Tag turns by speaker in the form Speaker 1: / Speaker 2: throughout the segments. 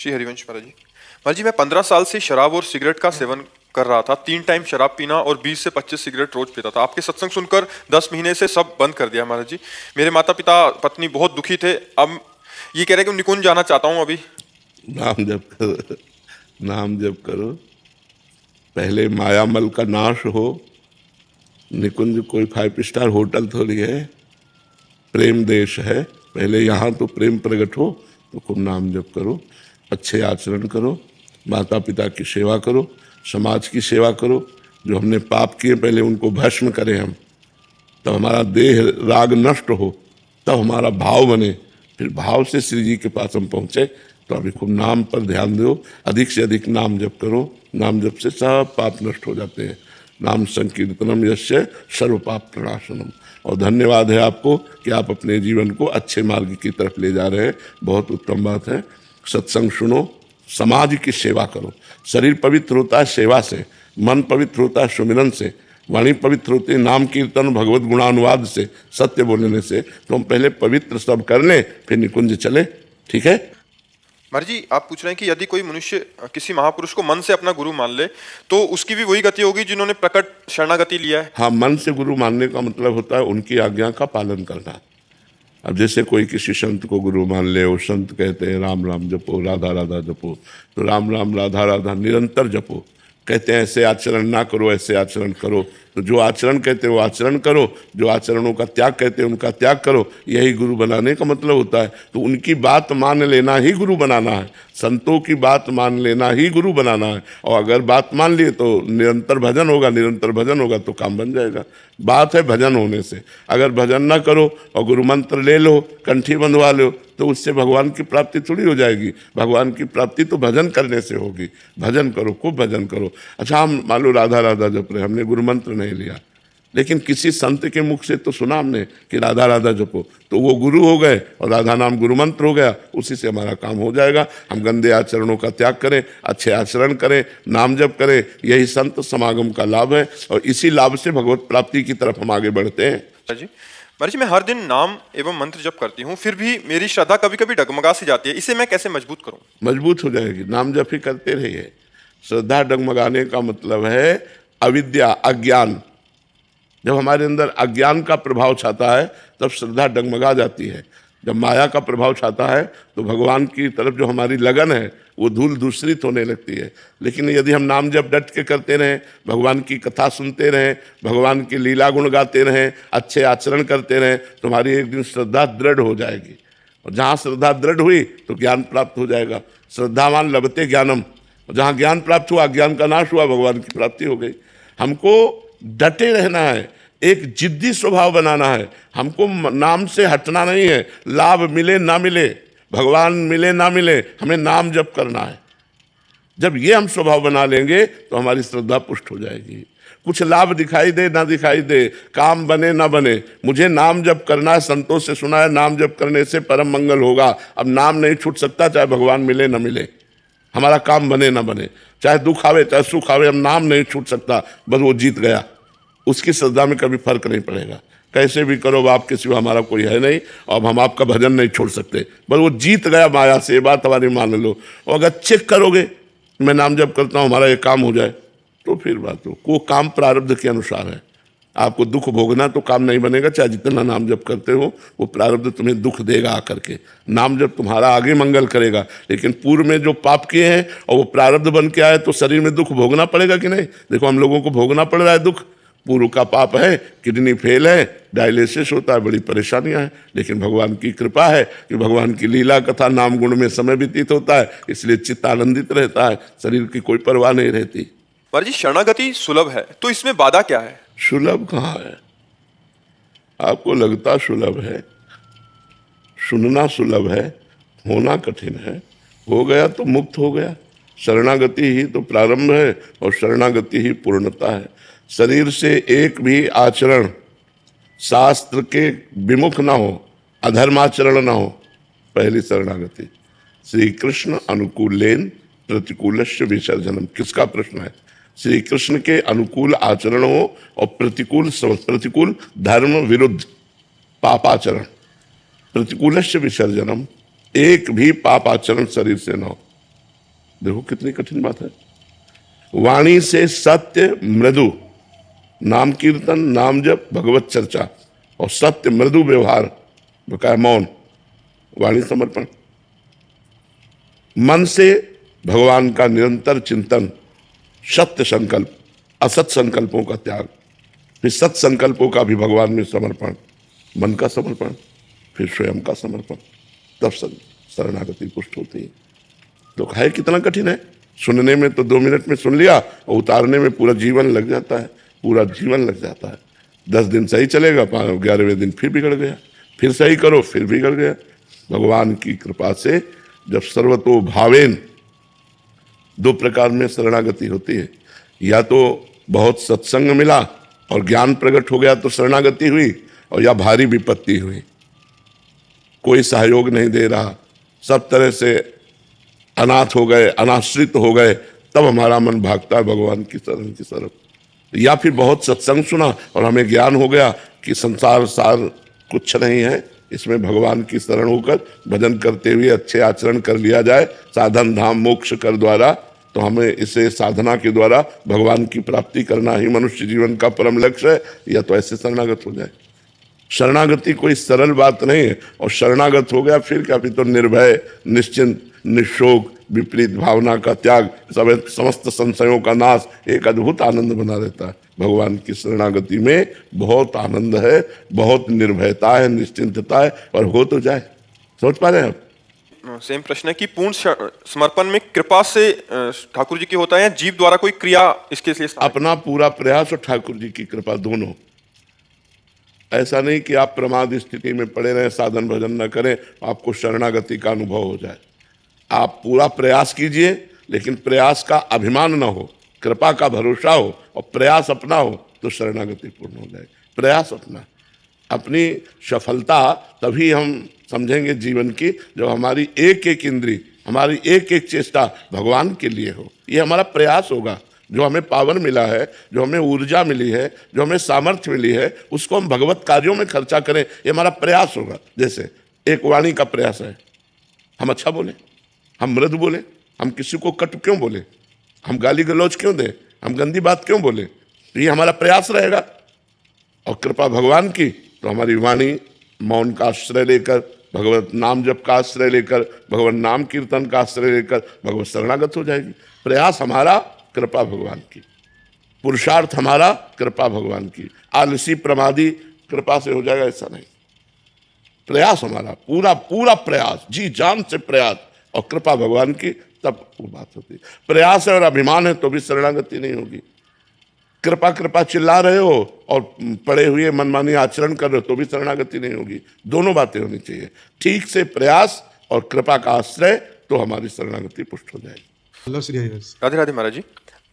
Speaker 1: श्री हरिवंश महाराज जी। महाराज जी, मैं 15 साल से शराब और सिगरेट का सेवन कर रहा था। 3 टाइम शराब पीना और 20 से 25 सिगरेट रोज पीता था। आपके सत्संग सुनकर 10 महीने से सब बंद कर दिया महाराज जी। मेरे माता पिता पत्नी बहुत दुखी थे। अब ये कह रहे कि निकुंज जाना चाहता हूँ अभी।
Speaker 2: नाम जप करो, नाम जप करो। पहले मायामल का नाश हो। निकुंज कोई 5 स्टार होटल थोड़ी है, प्रेम देश है। पहले यहाँ तो प्रेम प्रकट हो तो खूब नाम जप करो, अच्छे आचरण करो, माता पिता की सेवा करो, समाज की सेवा करो। जो हमने पाप किए पहले उनको भस्म करें हम, तब हमारा देह राग नष्ट हो, तब हमारा भाव बने, फिर भाव से श्री जी के पास हम पहुँचे। तो अभी खूब नाम पर ध्यान दो, अधिक से अधिक नाम जप करो। नाम जप से सब पाप नष्ट हो जाते हैं। नाम संकीर्तनम यस्य सर्व पाप प्रणाशनम। और धन्यवाद है आपको कि आप अपने जीवन को अच्छे मार्ग की तरफ ले जा रहे हैं। बहुत उत्तम बात है। सत्संग सुनो, समाज की सेवा करो। शरीर पवित्र होता है सेवा से, मन पवित्र होता है सुमिरन से, वाणी पवित्र होती है नाम कीर्तन भगवत गुणानुवाद से, सत्य बोलने से। तो हम पहले पवित्र सब कर लें, फिर निकुंज चले। ठीक है
Speaker 1: महाराज जी, आप पूछ रहे हैं कि यदि कोई मनुष्य किसी महापुरुष को मन से अपना गुरु मान ले तो उसकी भी वही गति होगी जिन्होंने प्रकट शरणागति लिया है।
Speaker 2: हाँ, मन से गुरु मानने का मतलब होता है उनकी आज्ञा का पालन करना। अब जैसे कोई किसी संत को गुरु मान ले, वो संत कहते हैं राम राम जपो, राधा राधा जपो, तो राम राम राधा राधा निरंतर जपो। कहते हैं ऐसे आचरण ना करो, ऐसे आचरण करो, तो जो आचरण कहते हैं वो आचरण करो, जो आचरणों का त्याग कहते हैं उनका त्याग करो। यही गुरु बनाने का मतलब होता है। तो उनकी बात मान लेना ही गुरु बनाना है, संतों की बात मान लेना ही गुरु बनाना है। और अगर बात मान लिए तो निरंतर भजन होगा, निरंतर भजन होगा तो काम बन जाएगा। बात है भजन होने से। अगर भजन ना करो और गुरु मंत्र ले लो, कंठी बंधवा लो, तो उससे भगवान की प्राप्ति थोड़ी हो जाएगी। भगवान की प्राप्ति तो भजन करने से होगी। भजन करो, खूब भजन करो। अच्छा, हम मान लो राधा राधा जप रहे, हमने गुरु मंत्र नहीं लिया, लेकिन किसी संत के मुख से तो सुना हमने कि राधा राधा जपो, तो वो गुरु हो गए और राधा नाम गुरु मंत्र हो गया। उसी से हमारा काम हो जाएगा। हम गंदे आचरणों का त्याग करें, अच्छे आचरण करें, नाम जप करें। यही संत समागम का लाभ है और इसी लाभ से भगवत प्राप्ति की तरफ हम आगे बढ़ते हैं।
Speaker 1: महाराज जी, मैं हर दिन नाम एवं मंत्र जप करती हूँ, फिर भी मेरी श्रद्धा कभी कभी डगमगा सी जाती है। इसे मैं कैसे मजबूत करूँ?
Speaker 2: मजबूत हो जाएगी, नाम जप ही करते रहिए। श्रद्धा डगमगाने का मतलब है अविद्या, अज्ञान। जब हमारे अंदर अज्ञान का प्रभाव छाता है तब श्रद्धा डगमगा जाती है। जब माया का प्रभाव छाता है तो भगवान की तरफ जो हमारी लगन है वो धूल दूसरित होने लगती है। लेकिन यदि हम नाम जप डट के करते रहें, भगवान की कथा सुनते रहें, भगवान की लीला गुण गाते रहें, अच्छे आचरण करते रहें, तो हमारी एक दिन श्रद्धा दृढ़ हो जाएगी। और जहाँ श्रद्धा दृढ़ हुई तो ज्ञान प्राप्त हो जाएगा। श्रद्धावान लभते ज्ञानम। जहाँ ज्ञान प्राप्त हुआ, ज्ञान का नाश हुआ, भगवान की प्राप्ति हो गई। हमको डटे रहना है, एक जिद्दी स्वभाव बनाना है। हमको नाम से हटना नहीं है। लाभ मिले ना मिले, भगवान मिले ना मिले, हमें नाम जप करना है। जब ये हम स्वभाव बना लेंगे तो हमारी श्रद्धा पुष्ट हो जाएगी। कुछ लाभ दिखाई दे ना दिखाई दे, काम बने ना बने, मुझे नाम जप करना है। संतों से सुना है नाम जप करने से परम मंगल होगा। अब नाम नहीं छूट सकता, चाहे भगवान मिले ना मिले, हमारा काम बने ना बने, चाहे दुख आवे चाहे सुख आवे, हम नाम नहीं छूट सकता। बस वो जीत गया, उसकी श्रद्धा में कभी फर्क नहीं पड़ेगा। कैसे भी करो, आपके सिवा हमारा कोई है नहीं और अब हम आपका भजन नहीं छोड़ सकते। बस वो जीत गया माया से, ये बात हमारी मान लो। और अगर चेक करोगे मैं नाम जप करता हूँ हमारा ये काम हो जाए, तो फिर बात हो। वो काम प्रारब्ध के अनुसार है। आपको दुख भोगना तो काम नहीं बनेगा, चाहे जितना नाम जप करते हो, वो प्रारब्ध तुम्हें दुख देगा आकर के। नाम जप तुम्हारा आगे मंगल करेगा, लेकिन पूर्व में जो पाप किए हैं और वो प्रारब्ध बन के आए तो शरीर में दुख भोगना पड़ेगा कि नहीं? देखो हम लोगों को भोगना पड़ रहा है दुख। पूर्व का पाप है, किडनी फेल है, डायलिसिस होता है, बड़ी परेशानियां हैं। लेकिन भगवान की कृपा है कि भगवान की लीला कथा नाम गुण में समय व्यतीत होता है, इसलिए चित्त आनंदित रहता है, शरीर की कोई परवाह नहीं रहती।
Speaker 1: महाराज जी, शरणागति सुलभ है तो इसमें बाधा क्या है?
Speaker 2: सुलभ कहाँ है? आपको लगता सुलभ है, सुनना सुलभ है, होना कठिन है। हो गया तो मुक्त हो गया। शरणागति ही तो प्रारंभ है और शरणागति ही पूर्णता है। शरीर से एक भी आचरण शास्त्र के विमुख ना हो, अधर्माचरण ना हो, पहली शरणागति। श्री कृष्ण अनुकूलेन प्रतिकूलस्य विसर्जनम। किसका प्रश्न है? श्री कृष्ण के अनुकूल आचरण हो और प्रतिकूल धर्म विरुद्ध पापाचरण। प्रतिकूलस्य विसर्जनम, एक भी पापाचरण शरीर से न हो। देखो कितनी कठिन बात है। वाणी से सत्य मृदु, नाम कीर्तन, नाम जप, भगवत चर्चा और सत्य मृदु व्यवहार, बकाया मौन, वाणी समर्पण। मन से भगवान का निरंतर चिंतन, सत्य संकल्प, असत संकल्पों का त्याग, फिर सत संकल्पों का भी भगवान में समर्पण, मन का समर्पण, फिर स्वयं का समर्पण, तब शरणागति पुष्ट होती है। तो है कितना कठिन है। सुनने में तो 2 मिनट में सुन लिया और उतारने में पूरा जीवन लग जाता है, पूरा जीवन लग जाता है। 10 दिन सही चलेगा, 11वें दिन फिर बिगड़ गया, फिर सही करो फिर बिगड़ गया। भगवान की कृपा से जब सर्वतो भावेन, 2 प्रकार में शरणागति होती है, या तो बहुत सत्संग मिला और ज्ञान प्रकट हो गया तो शरणागति हुई, और या भारी विपत्ति हुई, कोई सहयोग नहीं दे रहा, सब तरह से अनाथ हो गए, अनाश्रित हो गए, तब हमारा मन भागता है भगवान की शरण की तरफ। या फिर बहुत सत्संग सुना और हमें ज्ञान हो गया कि संसार सार कुछ नहीं है, इसमें भगवान की शरण होकर भजन करते हुए अच्छे आचरण कर लिया जाए, साधन धाम मोक्ष कर द्वारा, तो हमें इसे साधना के द्वारा भगवान की प्राप्ति करना ही मनुष्य जीवन का परम लक्ष्य है, या तो ऐसे शरणागत हो जाए। शरणागति कोई सरल बात नहीं है, और शरणागत हो गया फिर क्या, फिर तो निर्भय, निश्चिंत, निशोक, विपरीत भावना का त्याग, सब समस्त संशयों का नाश, एक अद्भुत आनंद बना रहता है। भगवान की शरणागति में बहुत आनंद है, बहुत निर्भयता है, निश्चिंतता है, और हो तो जाए। सोच पा रहे हैं आप?
Speaker 1: सेम प्रश्न है कि पूर्ण समर्पण में कृपा से ठाकुर जी की होता है या जीव द्वारा कोई क्रिया इसके लिए?
Speaker 2: अपना पूरा प्रयास और ठाकुर जी की कृपा, दोनों। ऐसा नहीं कि आप प्रमाद स्थिति में पड़े रहें, साधन भजन न करें, आपको शरणागति का अनुभव हो जाए। आप पूरा प्रयास कीजिए, लेकिन प्रयास का अभिमान न हो, कृपा का भरोसा हो और प्रयास अपना हो, तो शरणागति पूर्ण हो जाए। प्रयास अपना, अपनी सफलता तभी हम समझेंगे जीवन की, जब हमारी एक एक इंद्री, हमारी एक एक चेष्टा भगवान के लिए हो। ये हमारा प्रयास होगा। जो हमें पावर मिला है, जो हमें ऊर्जा मिली है, जो हमें सामर्थ्य मिली है, उसको हम भगवत कार्यों में खर्चा करें, ये हमारा प्रयास होगा। जैसे एक वाणी का प्रयास है, हम अच्छा बोले, हम मृदु बोले, हम किसी को कटु क्यों बोले, हम गाली गलौज क्यों दें, हम गंदी बात क्यों बोले, तो ये हमारा प्रयास रहेगा। और कृपा भगवान की, तो हमारी वाणी मौन का आश्रय लेकर, भगवत नाम जप का आश्रय लेकर, भगवत नाम कीर्तन का आश्रय लेकर भगवत शरणागत हो जाएगी। प्रयास हमारा, कृपा भगवान की। पुरुषार्थ हमारा, कृपा भगवान की। आलसी प्रमादी कृपा से हो जाएगा ऐसा नहीं। प्रयास हमारा पूरा पूरा प्रयास, जी जान से प्रयास, और कृपा भगवान की, तब वो बात होती है। प्रयास है और अभिमान है तो भी शरणागति नहीं होगी। कृपा कृपा चिल्ला रहे हो और पड़े हुए मनमानी आचरण कर रहे हो तो भी शरणागति नहीं होगी। दोनों बातें होनी चाहिए, ठीक से प्रयास और कृपा का आश्रय, तो हमारी शरणागति पुष्ट हो जाएगी।
Speaker 1: राधे राधे महाराज जी।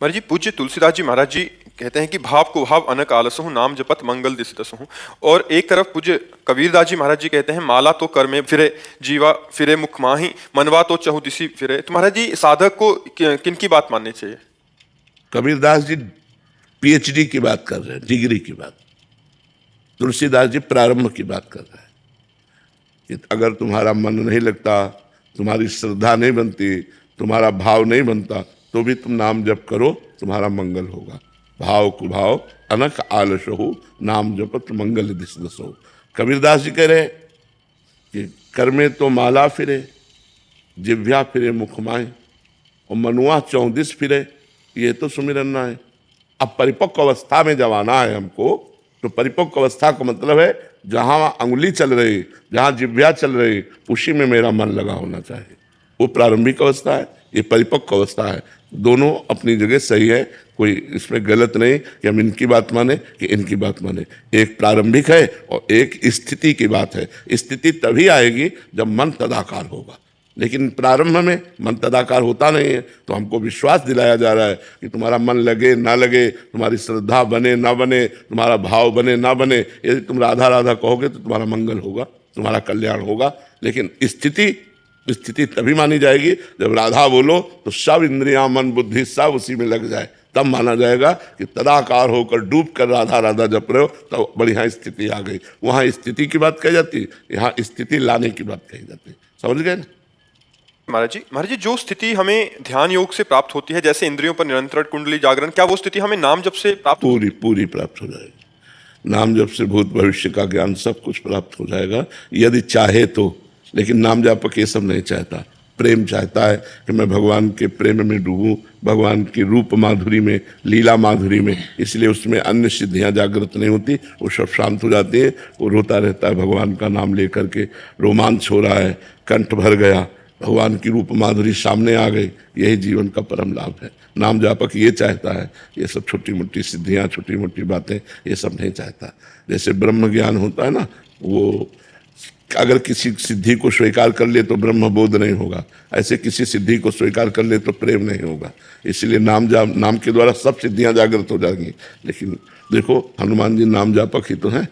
Speaker 1: महाराज जी, पूज्य तुलसीदास जी महाराज जी कहते हैं कि भाव को भाव अनक आलसहु, नाम जपत मंगल दिसदसहु। और एक तरफ पूज्य कबीरदास जी महाराज जी कहते हैं, माला तो कर में फिरे, जीवा फिरे मुख माही, मनवा तो चहु दिसी फिरे। तो महाराज जी, साधक को किन की बात माननी चाहिए?
Speaker 2: कबीरदास जी PhD की बात कर रहे हैं, डिग्री की बात। तुलसीदास जी प्रारंभ की बात कर रहे हैं कि अगर तुम्हारा मन नहीं लगता, तुम्हारी श्रद्धा नहीं बनती, तुम्हारा भाव नहीं बनता, तो भी तुम नाम जप करो, तुम्हारा मंगल होगा। भाव कुभाव अनक आलसहु, नाम जपत मंगल दिसदसहु। कबीरदास जी कह रहे हैं कि कर में तो माला फिरे, जिव्या फिरे मुख माहे, और मनुआ 34 फिरे, ये तो सुमिरन ना है। अब परिपक्व अवस्था में जब आना है हमको, तो परिपक्व अवस्था का मतलब है जहां अंगुली चल रही, जहां जिव्या चल रही, उसी में मेरा मन लगा होना चाहिए। वो प्रारंभिक अवस्था है, ये परिपक्व अवस्था है। दोनों अपनी जगह सही है, कोई इसमें गलत नहीं कि हम इनकी बात माने कि इनकी बात माने। एक प्रारंभिक है और एक स्थिति की बात है। स्थिति तभी आएगी जब मन तदाकार होगा, लेकिन प्रारंभ में मन तदाकार होता नहीं है। तो हमको विश्वास दिलाया जा रहा है कि तुम्हारा मन लगे ना लगे, तुम्हारी श्रद्धा बने ना बने, तुम्हारा भाव बने ना बने, यदि तुम राधा राधा कहोगे तो तुम्हारा मंगल होगा, तुम्हारा कल्याण होगा। लेकिन स्थिति तभी मानी जाएगी जब राधा बोलो तो सब इंद्रियां मन बुद्धि सब उसी में लग जाए, तब माना जाएगा कि तदाकार होकर डूब कर राधा राधा जप रहे हो, तो बढ़िया स्थिति आ गई। वहां स्थिति की बात कही जाती है, यहाँ स्थिति लाने की बात कही जाती है। समझ गए ना?
Speaker 1: महाराज जी जो स्थिति हमें ध्यान योग से प्राप्त होती है, जैसे इंद्रियों पर नियंत्रण, कुंडली जागरण, क्या वो स्थिति हमें नाम जप से प्राप्त
Speaker 2: पूरी पूरी प्राप्त हो जाएगी। नाम जप से भूत भविष्य का ज्ञान सब कुछ प्राप्त हो जाएगा, यदि चाहे तो। लेकिन नाम जापक ये सब नहीं चाहता। प्रेम चाहता है कि मैं भगवान के प्रेम में डूबूं, भगवान की रूप माधुरी में, लीला माधुरी में। इसलिए उसमें अन्य सिद्धियां जागृत नहीं होती, वो सब शांत हो जाती हैं। वो रोता रहता है भगवान का नाम लेकर के, रोमांच हो रहा है, कंठ भर गया, भगवान की रूप माधुरी सामने आ गई। यही जीवन का परम लाभ है। नाम जापक ये चाहता है, ये सब छोटी मोटी सिद्धियां, छोटी मोटी बातें ये सब नहीं चाहता। जैसे ब्रह्म ज्ञान होता है ना, वो अगर किसी सिद्धि को स्वीकार कर ले तो ब्रह्म बोध नहीं होगा, ऐसे किसी सिद्धि को स्वीकार कर ले तो प्रेम नहीं होगा। इसलिए नाम के द्वारा सब सिद्धियां जागृत हो जाएंगी। लेकिन देखो हनुमान जी नाम जापक ही तो हैं।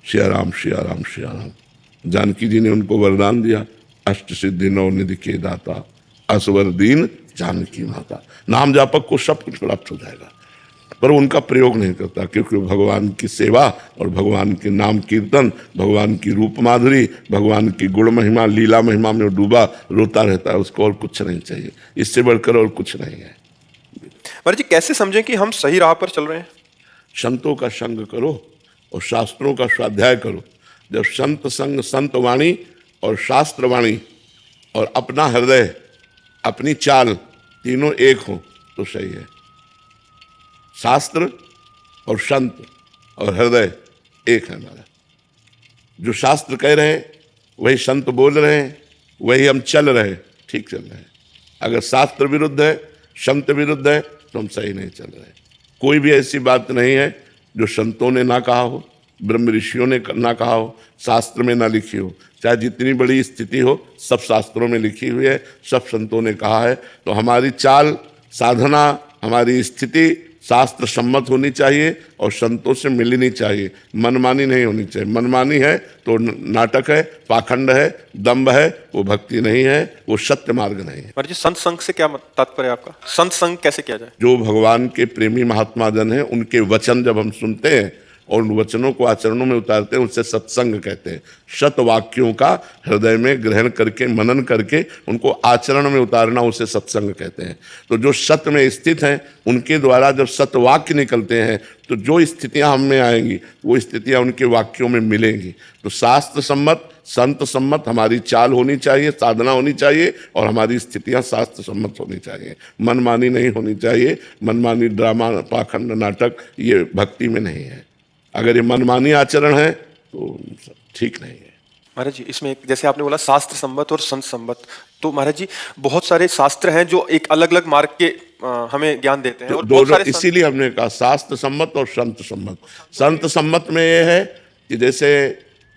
Speaker 2: श्री राम श्री राम श्री राम। जानकी जी ने उनको वरदान दिया, अष्ट सिद्धि नौ निधि के दाता, असवर दीन जानकी माता। नाम जापक को सब कुछ प्राप्त हो जाएगा, पर उनका प्रयोग नहीं करता, क्योंकि भगवान की सेवा और भगवान के नाम कीर्तन, भगवान की रूप माधुरी, भगवान की गुण महिमा, लीला महिमा में डूबा रोता रहता है। उसको और कुछ नहीं चाहिए, इससे बढ़कर और कुछ नहीं है।
Speaker 1: महाराज जी कैसे समझें कि हम सही राह पर चल रहे हैं?
Speaker 2: संतों का संग करो और शास्त्रों का स्वाध्याय करो। जब संत संग, संत वाणी और शास्त्र वाणी और अपना हृदय, अपनी चाल तीनों एक हो तो सही है। शास्त्र और संत और हृदय एक है हमारा। जो शास्त्र कह रहे हैं वही संत बोल रहे हैं, वही हम चल रहे हैं, ठीक चल रहे हैं। अगर शास्त्र विरुद्ध है, संत विरुद्ध है तो हम सही नहीं चल रहे। कोई भी ऐसी बात नहीं है जो संतों ने ना कहा हो, ब्रह्म ऋषियों ने ना कहा हो, शास्त्र में ना लिखी हो। चाहे जितनी बड़ी स्थिति हो, सब शास्त्रों में लिखी हुई है, सब संतों ने कहा है। तो हमारी चाल, साधना, हमारी स्थिति शास्त्र सम्मत होनी चाहिए और संतों से मिलनी चाहिए। मनमानी नहीं होनी चाहिए। मनमानी है तो नाटक है, पाखंड है, दम्भ है, वो भक्ति नहीं है, वो सत्य मार्ग नहीं है।
Speaker 1: महाराज जी संत संग से क्या तात्पर्य है आपका? संत संग कैसे किया जाए?
Speaker 2: जो भगवान के प्रेमी महात्मा जन हैं, उनके वचन जब हम सुनते हैं और उन वचनों को आचरणों में उतारते हैं, उससे सत्संग कहते हैं। शत वाक्यों का हृदय में ग्रहण करके, मनन करके उनको आचरण में उतारना, उसे सत्संग कहते हैं। तो जो सत्य में स्थित हैं, उनके द्वारा जब सत्वाक्य निकलते हैं तो जो स्थितियां हम में आएंगी वो स्थितियां उनके वाक्यों में मिलेंगी। तो शास्त्र सम्मत, संत सम्मत हमारी चाल होनी चाहिए, साधना होनी चाहिए और हमारी स्थितियां शास्त्र सम्मत होनी चाहिए। मनमानी नहीं होनी चाहिए। मनमानी, ड्रामा, पाखंड, नाटक ये भक्ति में नहीं है। अगर ये मनमानी आचरण है तो ठीक नहीं है।
Speaker 1: महाराज जी इसमें जैसे आपने बोला शास्त्र सम्मत और संत सम्मत, तो महाराज जी बहुत सारे शास्त्र हैं जो एक अलग अलग मार्ग के हमें ज्ञान देते हैं, और बहुत
Speaker 2: दोनों,
Speaker 1: सारे
Speaker 2: इसीलिए हमने कहा शास्त्र सम्मत और संत सम्मत। संत सम्मत में ये है कि जैसे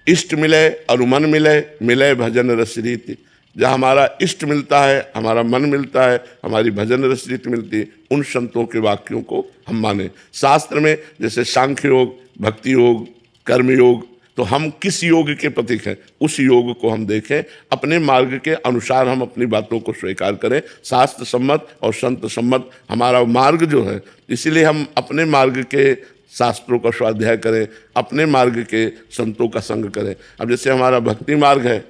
Speaker 2: इष्ट मिले और मन मिले, मिले भजन रस रीति। जहाँ हमारा इष्ट मिलता है, हमारा मन मिलता है, हमारी भजन रस रीति मिलती है, उन संतों के वाक्यों को हम माने। शास्त्र में जैसे सांख्य योग, भक्ति योग, कर्म योग, तो हम किस योग के प्रतीक हैं उस योग को हम देखें, अपने मार्ग के अनुसार हम अपनी बातों को स्वीकार करें। शास्त्र सम्मत और संत सम्मत हमारा मार्ग जो है, इसीलिए हम अपने मार्ग के शास्त्रों का स्वाध्याय करें, अपने मार्ग के संतों का संग करें। अब जैसे हमारा भक्ति मार्ग है,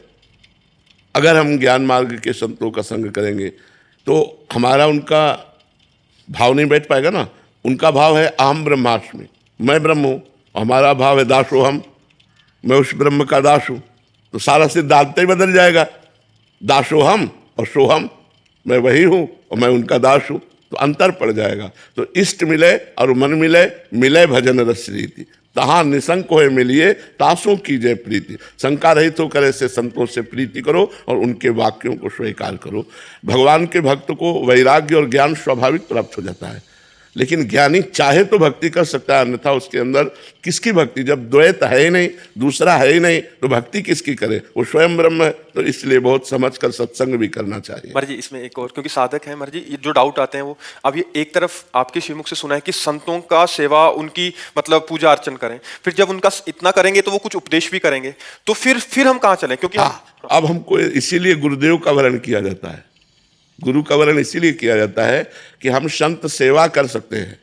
Speaker 2: अगर हम ज्ञान मार्ग के संतों का संग करेंगे तो हमारा उनका भाव नहीं बैठ पाएगा ना। उनका भाव है अहम ब्रह्मास्मि, मैं ब्रह्म हूँ। हमारा भाव है दासोहम, मैं उस ब्रह्म का दास हूँ। तो सारा सिद्धांत ही बदल जाएगा। दासोहम और सोहम, मैं वही हूँ और मैं उनका दास हूँ, तो अंतर पड़ जाएगा। तो इष्ट मिले और मन मिले, मिले भजन रस रीति। तहाँ निशंक होए मिलिए, तासों कीजिए प्रीति। शंका रहित होकर ऐसे संतों से प्रीति करो और उनके वाक्यों को स्वीकार करो। भगवान के भक्त को वैराग्य और ज्ञान स्वाभाविक प्राप्त हो जाता है, लेकिन ज्ञानी चाहे तो भक्ति कर सकता है, अन्यथा उसके अंदर किसकी भक्ति? जब द्वैत है ही नहीं, दूसरा है ही नहीं, तो भक्ति किसकी करे? वो स्वयं ब्रह्म है। तो इसलिए बहुत समझकर सत्संग भी करना चाहिए।
Speaker 1: महाराज जी इसमें एक और, क्योंकि साधक है महाराज जी, ये जो डाउट आते हैं वो, अब ये एक तरफ आपके श्रीमुख से सुना है कि संतों का सेवा, उनकी मतलब पूजा अर्चन करें, फिर जब उनका इतना करेंगे तो वो कुछ उपदेश भी करेंगे, तो फिर हम कहाँ चलें? क्योंकि
Speaker 2: अब हमको इसीलिए गुरुदेव का वर्ण किया जाता है। गुरु का वर्ण इसीलिए किया जाता है कि हम संत सेवा कर सकते हैं,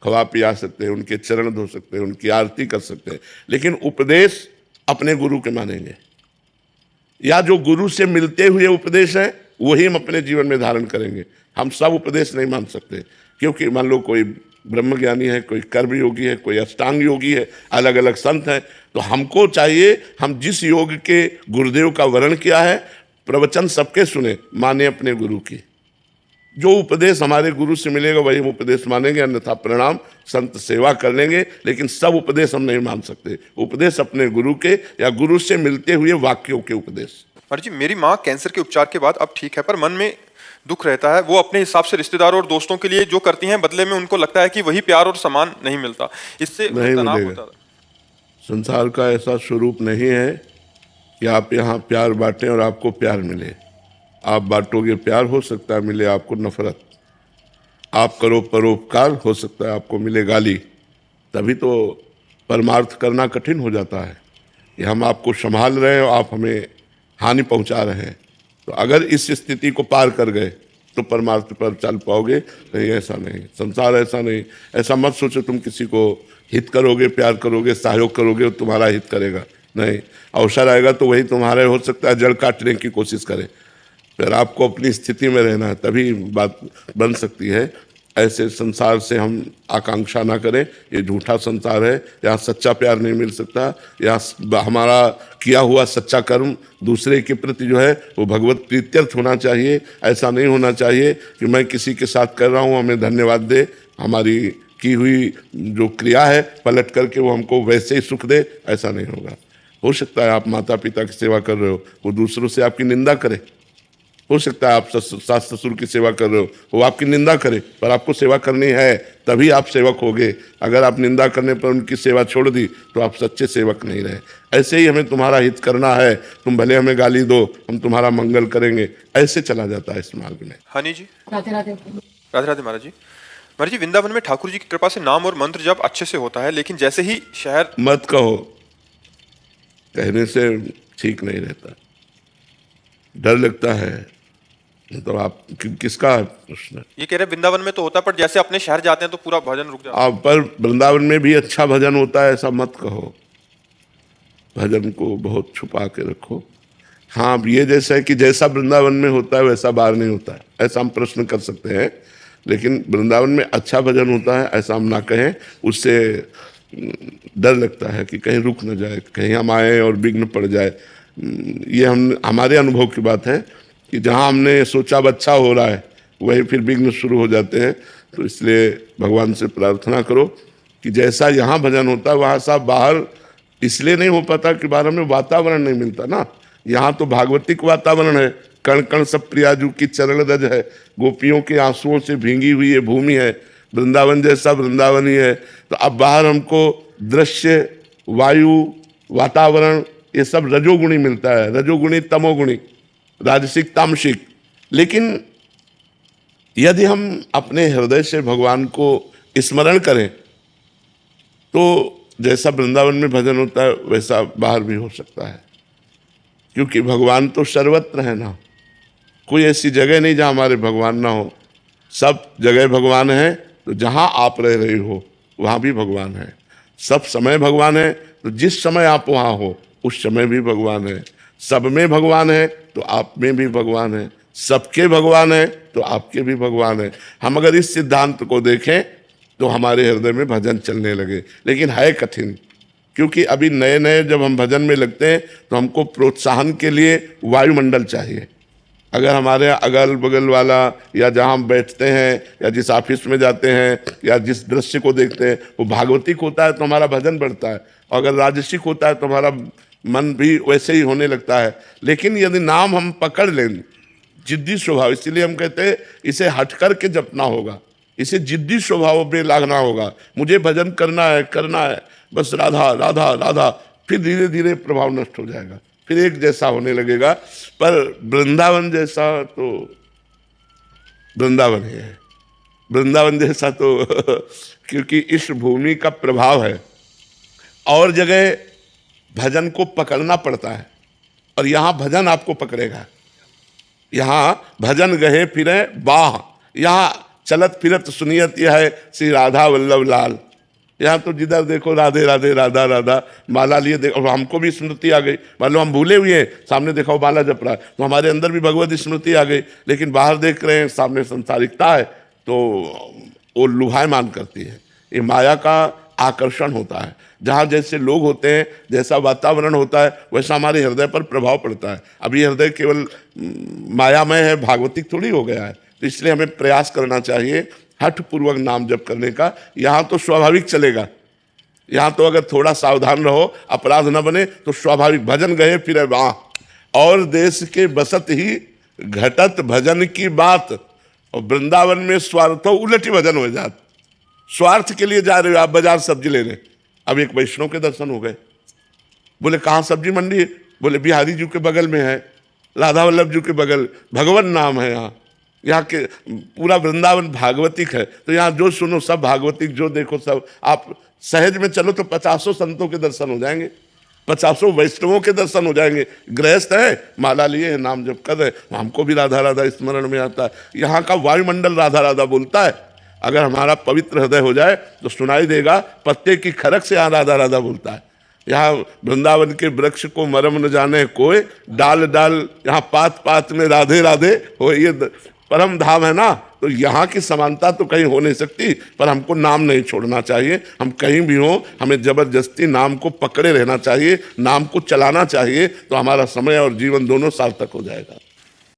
Speaker 2: खवा पिया सकते हैं, उनके चरण धो सकते हैं, उनकी आरती कर सकते हैं, लेकिन उपदेश अपने गुरु के मानेंगे। या जो गुरु से मिलते हुए उपदेश है वही हम अपने जीवन में धारण करेंगे। हम सब उपदेश नहीं मान सकते, क्योंकि मान लो कोई ब्रह्मज्ञानी है, कोई कर्म योगी है, कोई अष्टांग योगी है, अलग अलग संत हैं, तो हमको चाहिए हम जिस योग के गुरुदेव का वर्णन किया है, प्रवचन सबके सुने, माने अपने गुरु की। जो उपदेश हमारे गुरु से मिलेगा वही हम उपदेश मानेंगे, अन्यथा प्रणाम, संत सेवा कर लेंगे, लेकिन सब उपदेश हम नहीं मान सकते। उपदेश अपने गुरु के या गुरु से मिलते हुए वाक्यों के उपदेश।
Speaker 1: महाराज जी, मेरी माँ कैंसर के उपचार के बाद अब ठीक है, पर मन में दुख रहता है। वो अपने हिसाब से रिश्तेदारों और दोस्तों के लिए जो करती हैं, बदले में उनको लगता है कि वही प्यार और सम्मान नहीं मिलता, इससे
Speaker 2: नहीं
Speaker 1: तनाव
Speaker 2: मिलेगा।
Speaker 1: होता है।
Speaker 2: संसार का ऐसा स्वरूप नहीं है कि आप यहाँ प्यार बांटें और आपको प्यार मिले। आप बांटोगे प्यार, हो सकता है मिले आपको नफरत। आप करो परोपकार, हो सकता है आपको मिले गाली। तभी तो परमार्थ करना कठिन हो जाता है कि हम आपको संभाल रहे हैं और आप हमें हानि पहुंचा रहे हैं। तो अगर इस स्थिति को पार कर गए तो परमार्थ पर चल पाओगे। नहीं, ऐसा नहीं, संसार ऐसा नहीं। ऐसा मत सोचो तुम किसी को हित करोगे, प्यार करोगे, सहयोग करोगे, तुम्हारा हित करेगा। नहीं, अवसर आएगा तो वही तुम्हारे, हो सकता है जड़ काटने की कोशिश करे। फिर आपको अपनी स्थिति में रहना है, तभी बात बन सकती है। ऐसे संसार से हम आकांक्षा ना करें, ये झूठा संसार है, यहाँ सच्चा प्यार नहीं मिल सकता। यहाँ हमारा किया हुआ सच्चा कर्म दूसरे के प्रति जो है वो भगवत प्रीत्यर्थ होना चाहिए। ऐसा नहीं होना चाहिए कि मैं किसी के साथ कर रहा हूँ, हमें धन्यवाद दे, हमारी की हुई जो क्रिया है पलट करके वो हमको वैसे ही सुख दे, ऐसा नहीं होगा। हो सकता है आप माता पिता की सेवा कर रहे हो, वो दूसरों से आपकी निंदा करे। हो सकता है आप सास ससुर की सेवा कर रहे हो, वो आपकी निंदा करे, पर आपको सेवा करनी है, तभी आप सेवक होगे। अगर आप निंदा करने पर उनकी सेवा छोड़ दी तो आप सच्चे सेवक नहीं रहे। ऐसे ही हमें तुम्हारा हित करना है, तुम भले हमें गाली दो, हम तुम्हारा मंगल करेंगे, ऐसे चला जाता है इस मार्ग में।
Speaker 1: हनी जी,
Speaker 3: राधे राधे।
Speaker 1: राधे राधे महाराज जी। महाराज जी, वृंदावन में ठाकुर जी की कृपा से नाम और मंत्र जब अच्छे से होता है, लेकिन जैसे ही शहर
Speaker 2: मत कहो, कहने से ठीक नहीं रहता, डर लगता है। तो आप किसका प्रश्न है?
Speaker 1: ये कह रहे वृंदावन में तो होता है, पर जैसे अपने शहर जाते हैं तो पूरा भजन रुक जाता है।
Speaker 2: आप पर वृंदावन में भी अच्छा भजन होता है, ऐसा मत कहो। भजन को बहुत छुपा के रखो। हाँ, अब ये जैसा है कि जैसा वृंदावन में होता है वैसा बाहर नहीं होता है, ऐसा हम प्रश्न कर सकते हैं। लेकिन वृंदावन में अच्छा भजन होता है ऐसा हम ना कहें, उससे डर लगता है कि कहीं रुक न जाए, कहीं हम आए और विघ्न पड़ जाए। ये हमारे अनुभव की बात है कि जहाँ हमने सोचा अब अच्छा हो रहा है वही फिर विघ्न शुरू हो जाते हैं। तो इसलिए भगवान से प्रार्थना करो कि जैसा यहाँ भजन होता है वहाँ सब बाहर इसलिए नहीं हो पाता कि बाहर हमें वातावरण नहीं मिलता ना। यहाँ तो भागवतिक वातावरण है, कण कण सब प्रियाजू की चरण रज है, गोपियों के आंसुओं से भींगी हुई ये भूमि है, वृंदावन जैसा वृंदावन ही है। तो अब बाहर हमको दृश्य, वायु, वातावरण ये सब रजोगुणी मिलता है, रजोगुणी तमोगुणी, राजसिक तामसिक। लेकिन यदि हम अपने हृदय से भगवान को स्मरण करें तो जैसा वृंदावन में भजन होता है वैसा बाहर भी हो सकता है, क्योंकि भगवान तो सर्वत्र है ना। कोई ऐसी जगह नहीं जहाँ हमारे भगवान ना हो, सब जगह भगवान है। तो जहाँ आप रह रहे हो वहाँ भी भगवान है, सब समय भगवान है। तो जिस समय आप वहाँ हो उस समय भी भगवान है। सब में भगवान है तो आप में भी भगवान है, सबके भगवान है तो आपके भी भगवान है। हम अगर इस सिद्धांत को देखें तो हमारे हृदय में भजन चलने लगे। लेकिन है कठिन, क्योंकि अभी नए नए जब हम भजन में लगते हैं तो हमको प्रोत्साहन के लिए वायुमंडल चाहिए। अगर हमारे अगल बगल वाला या जहाँ हम बैठते हैं या जिस ऑफिस में जाते हैं या जिस दृश्य को देखते हैं वो भागवतिक होता है तो हमारा भजन बढ़ता है, और अगर राजसिक होता है तो हमारा मन भी वैसे ही होने लगता है। लेकिन यदि नाम हम पकड़ लें, जिद्दी स्वभाव, इसीलिए हम कहते हैं इसे हट कर के जपना होगा, इसे जिद्दी स्वभाव पे लागना होगा। मुझे भजन करना है बस राधा राधा राधा, फिर धीरे धीरे प्रभाव नष्ट हो जाएगा, फिर एक जैसा होने लगेगा। पर वृंदावन जैसा तो वृंदावन ही है, वृंदावन जैसा तो क्योंकि इस भूमि का प्रभाव है। और जगह भजन को पकड़ना पड़ता है और यहाँ भजन आपको पकड़ेगा। यहाँ भजन गहे फिरे बाह, यहाँ चलत फिरत सुनियत यह है श्री राधा वल्लभ लाल। यहाँ तो जिधर देखो राधे राधे राधा राधा, माला लिए देखो, हमको भी स्मृति आ गई। मान लो हम भूले हुए हैं, सामने देखो माला जप रहा है, तो हमारे अंदर भी भगवत स्मृति आ गई। लेकिन बाहर देख रहे हैं, सामने संसारिकता है, तो वो लुभायमान करती है। ये माया का आकर्षण होता है। जहाँ जैसे लोग होते हैं, जैसा वातावरण होता है, वैसा हमारे हृदय पर प्रभाव पड़ता है। अभी हृदय केवल मायामय है, भागवतिक थोड़ी हो गया है। तो इसलिए हमें प्रयास करना चाहिए हठ पूर्वक नाम जप करने का। यहाँ तो स्वाभाविक चलेगा, यहाँ तो अगर थोड़ा सावधान रहो, अपराध न बने, तो स्वाभाविक भजन गए फिर वहाँ। और देश के बसत ही घटत भजन की बात, और वृंदावन में स्वार्थ उलटी भजन हो जात। स्वार्थ के लिए जा रहे हो आप बाजार सब्जी लेने। अब एक वैष्णव के दर्शन हो गए, बोले कहाँ सब्जी मंडी है? बोले बिहारी जी के बगल में है, राधा वल्लभ जी के बगल, भगवान नाम है यहाँ। यहाँ के पूरा वृंदावन भागवतिक है, तो यहाँ जो सुनो सब भागवतिक, जो देखो सब। आप सहज में चलो तो 50 संतों के दर्शन हो जाएंगे, 50 वैष्णवों के दर्शन हो जाएंगे। गृहस्थ है, माला लिए है, नाम जप कर रहे, हमको भी राधा राधा स्मरण में आता है। यहाँ का वायुमंडल राधा राधा बोलता है। अगर हमारा पवित्र हृदय हो जाए तो सुनाई देगा, पत्ते की खरक से यहाँ राधा राधा बोलता है। यहाँ वृंदावन के वृक्ष को मरम न जाने कोई, डाल डाल यहाँ पात पात में राधे राधे हो। ये परम धाम है ना, तो यहाँ की समानता तो कहीं हो नहीं सकती। पर हमको नाम नहीं छोड़ना चाहिए। हम कहीं भी हो, हमें जबरदस्ती नाम को पकड़े रहना चाहिए, नाम को चलाना चाहिए, तो हमारा समय और जीवन दोनों सार्थक हो जाएगा।